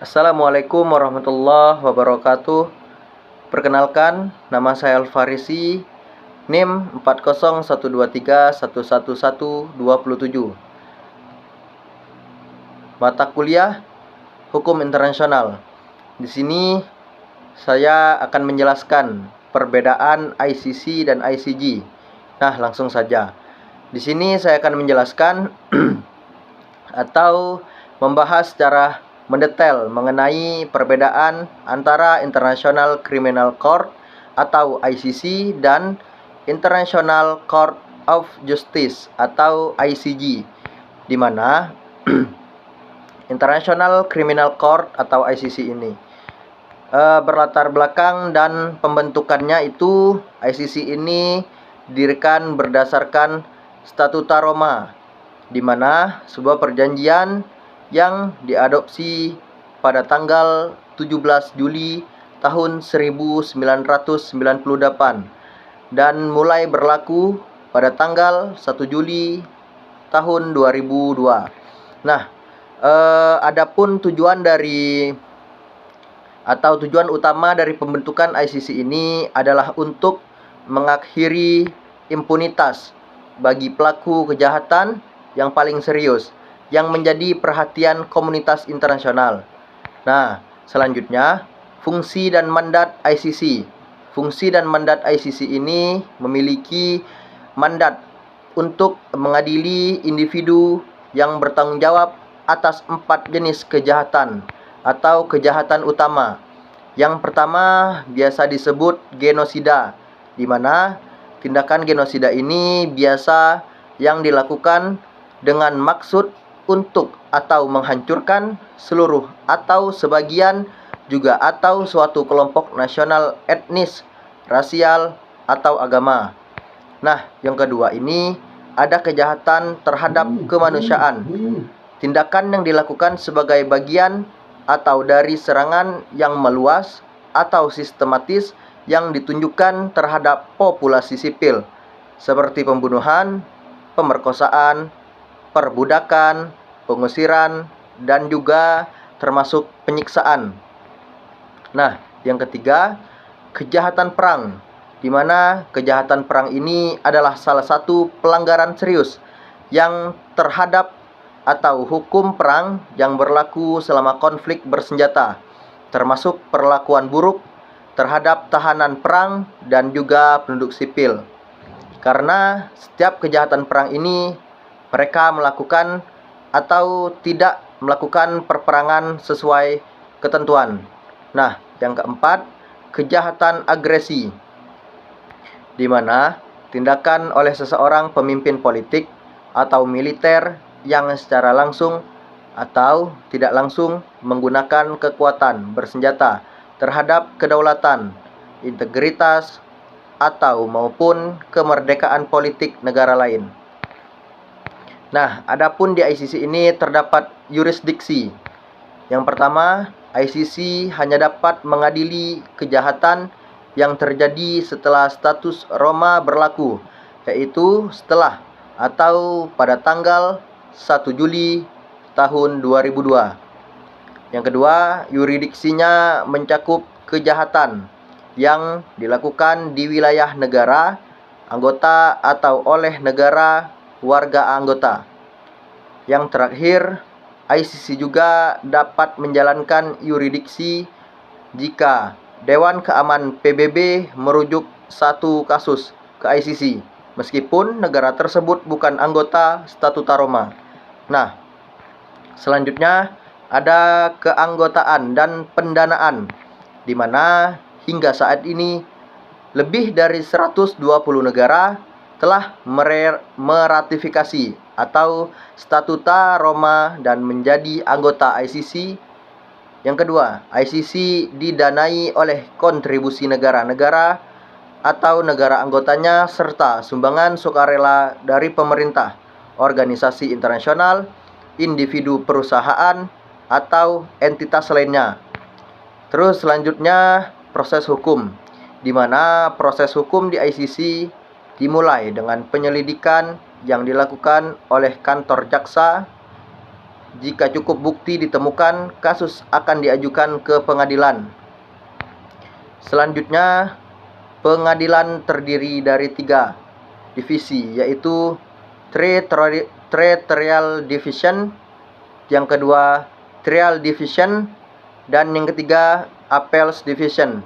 Assalamualaikum warahmatullahi wabarakatuh. Perkenalkan, nama saya Alfarisi, NIM 40123111227. Mata kuliah Hukum Internasional. Di sini saya akan menjelaskan perbedaan ICC dan ICJ. Nah, langsung saja. Di sini saya akan menjelaskan atau membahas secara mendetail mengenai perbedaan antara International Criminal Court atau ICC dan International Court of Justice atau ICJ, di mana International Criminal Court atau ICC ini berlatar belakang dan pembentukannya itu ICC ini didirikan berdasarkan Statuta Roma, di mana sebuah perjanjian yang diadopsi pada tanggal 17 Juli tahun 1998 dan mulai berlaku pada tanggal 1 Juli tahun 2002. Nah, adapun tujuan utama dari pembentukan ICC ini adalah untuk mengakhiri impunitas bagi pelaku kejahatan yang paling serius yang menjadi perhatian komunitas internasional. Nah, selanjutnya, fungsi dan mandat ICC. Fungsi dan mandat ICC ini memiliki mandat untuk mengadili individu yang bertanggung jawab atas 4 jenis kejahatan atau kejahatan utama. Yang pertama biasa disebut genosida, di mana tindakan genosida ini biasa yang dilakukan dengan maksud untuk atau menghancurkan seluruh atau sebagian juga atau suatu kelompok nasional, etnis, rasial, atau agama. Nah, yang kedua ini ada kejahatan terhadap kemanusiaan. Tindakan yang dilakukan sebagai bagian atau dari serangan yang meluas atau sistematis yang ditunjukkan terhadap populasi sipil, seperti pembunuhan, pemerkosaan, perbudakan, pengusiran, dan juga termasuk penyiksaan. Nah, yang ketiga, kejahatan perang, di mana kejahatan perang ini adalah salah satu pelanggaran serius yang terhadap atau hukum perang yang berlaku selama konflik bersenjata, termasuk perlakuan buruk terhadap tahanan perang dan juga penduduk sipil. Karena setiap kejahatan perang ini mereka melakukan atau tidak melakukan perperangan sesuai ketentuan. Nah, yang keempat, kejahatan agresi, di mana tindakan oleh seseorang pemimpin politik atau militer yang secara langsung atau tidak langsung menggunakan kekuatan bersenjata terhadap kedaulatan, integritas, atau maupun kemerdekaan politik negara lain. Nah, adapun di ICC ini terdapat yurisdiksi. Yang pertama, ICC hanya dapat mengadili kejahatan yang terjadi setelah status Roma berlaku, yaitu setelah atau pada tanggal 1 Juli tahun 2002. Yang kedua, yurisdiksinya mencakup kejahatan yang dilakukan di wilayah negara anggota atau oleh negara warga anggota. Yang terakhir, ICC juga dapat menjalankan yurisdiksi jika Dewan Keamanan PBB merujuk satu kasus ke ICC, meskipun negara tersebut bukan anggota Statuta Roma. Nah, selanjutnya ada keanggotaan dan pendanaan, di mana hingga saat ini lebih dari 120 negara telah meratifikasi atau Statuta Roma dan menjadi anggota ICC. Yang kedua, ICC didanai oleh kontribusi negara-negara atau negara anggotanya serta sumbangan sukarela dari pemerintah, organisasi internasional, individu perusahaan, atau entitas lainnya. Terus selanjutnya proses hukum, di mana proses hukum di ICC dimulai dengan penyelidikan yang dilakukan oleh kantor jaksa Jika cukup bukti ditemukan, kasus akan diajukan ke pengadilan. Selanjutnya, pengadilan terdiri dari 3 divisi, yaitu Trial Division, yang kedua Trial Division, dan yang ketiga Appeals Division.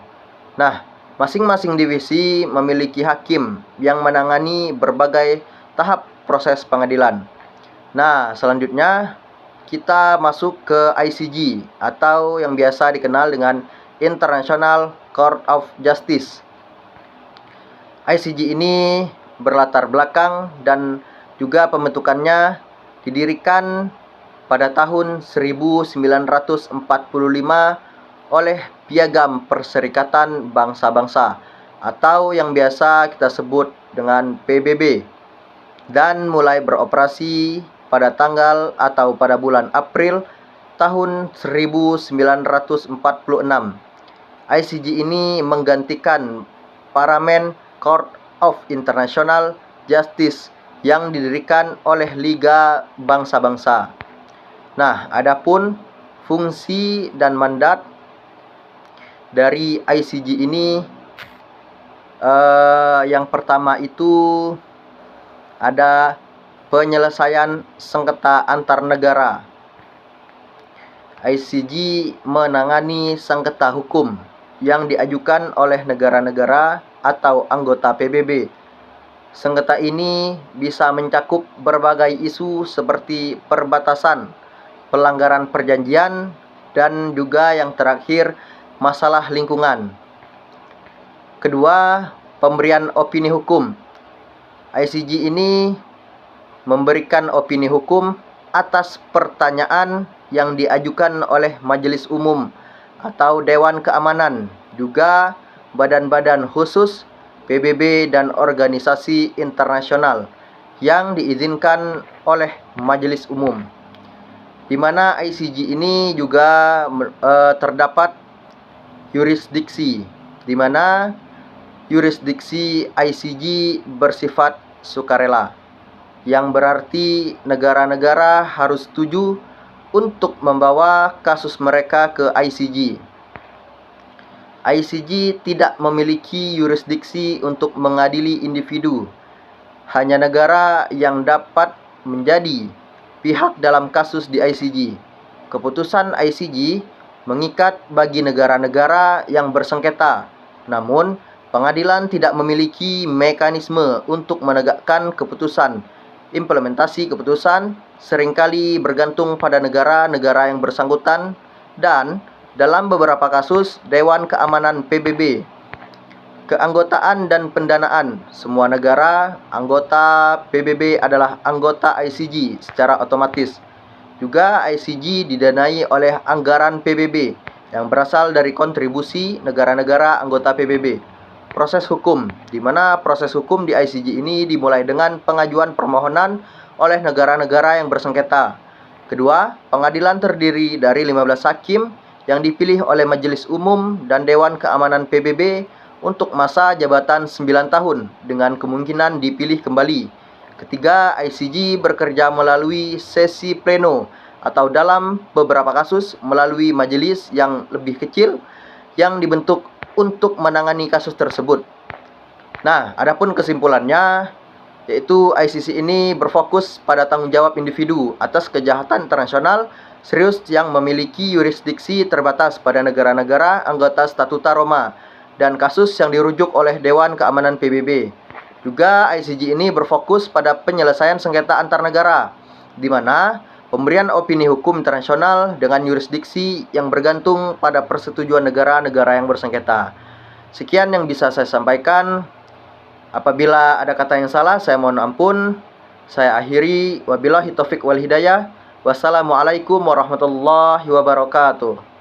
Nah, masing-masing divisi memiliki hakim yang menangani berbagai tahap proses pengadilan. Nah, selanjutnya kita masuk ke ICJ atau yang biasa dikenal dengan International Court of Justice. ICJ ini berlatar belakang dan juga pembentukannya didirikan pada tahun 1945 oleh Piagam Perserikatan Bangsa-Bangsa atau yang biasa kita sebut dengan PBB, dan mulai beroperasi pada tanggal atau pada bulan April tahun 1946. ICJ ini menggantikan Parliament Court of International Justice yang didirikan oleh Liga Bangsa-Bangsa. Nah, adapun fungsi dan mandat dari ICJ ini, yang pertama itu ada penyelesaian sengketa antar negara. ICJ menangani sengketa hukum yang diajukan oleh negara-negara atau anggota PBB. Sengketa ini bisa mencakup berbagai isu seperti perbatasan, pelanggaran perjanjian, dan juga yang terakhir masalah lingkungan. Kedua, pemberian opini hukum. ICJ ini memberikan opini hukum atas pertanyaan yang diajukan oleh Majelis Umum atau Dewan Keamanan, juga badan-badan khusus, PBB, dan organisasi internasional yang diizinkan oleh Majelis Umum. Di mana ICJ ini juga terdapat yurisdiksi, di mana yurisdiksi ICJ bersifat sukarela, yang berarti negara-negara harus setuju untuk membawa kasus mereka ke ICJ. ICJ tidak memiliki yurisdiksi untuk mengadili individu. Hanya negara yang dapat menjadi pihak dalam kasus di ICJ. Keputusan ICJ mengikat bagi negara-negara yang bersengketa. Namun, pengadilan tidak memiliki mekanisme untuk menegakkan keputusan. Implementasi keputusan seringkali bergantung pada negara-negara yang bersangkutan, dan dalam beberapa kasus Dewan Keamanan PBB. Keanggotaan dan pendanaan. Semua negara anggota PBB adalah anggota ICJ secara otomatis. Juga ICJ didanai oleh anggaran PBB yang berasal dari kontribusi negara-negara anggota PBB. Proses hukum, di mana proses hukum di ICJ ini dimulai dengan pengajuan permohonan oleh negara-negara yang bersengketa. Kedua, pengadilan terdiri dari 15 hakim yang dipilih oleh Majelis Umum dan Dewan Keamanan PBB untuk masa jabatan 9 tahun dengan kemungkinan dipilih kembali. Ketiga, ICJ bekerja melalui sesi pleno atau dalam beberapa kasus melalui majelis yang lebih kecil yang dibentuk untuk menangani kasus tersebut. Nah, adapun kesimpulannya, yaitu ICC ini berfokus pada tanggung jawab individu atas kejahatan internasional serius yang memiliki yurisdiksi terbatas pada negara-negara anggota Statuta Roma dan kasus yang dirujuk oleh Dewan Keamanan PBB. Juga ICJ ini berfokus pada penyelesaian sengketa antar negara, di mana pemberian opini hukum internasional dengan yurisdiksi yang bergantung pada persetujuan negara-negara yang bersengketa. Sekian yang bisa saya sampaikan. Apabila ada kata yang salah, saya mohon ampun. Saya akhiri. Wabillahi taufiq wal hidayah. Wassalamualaikum warahmatullahi wabarakatuh.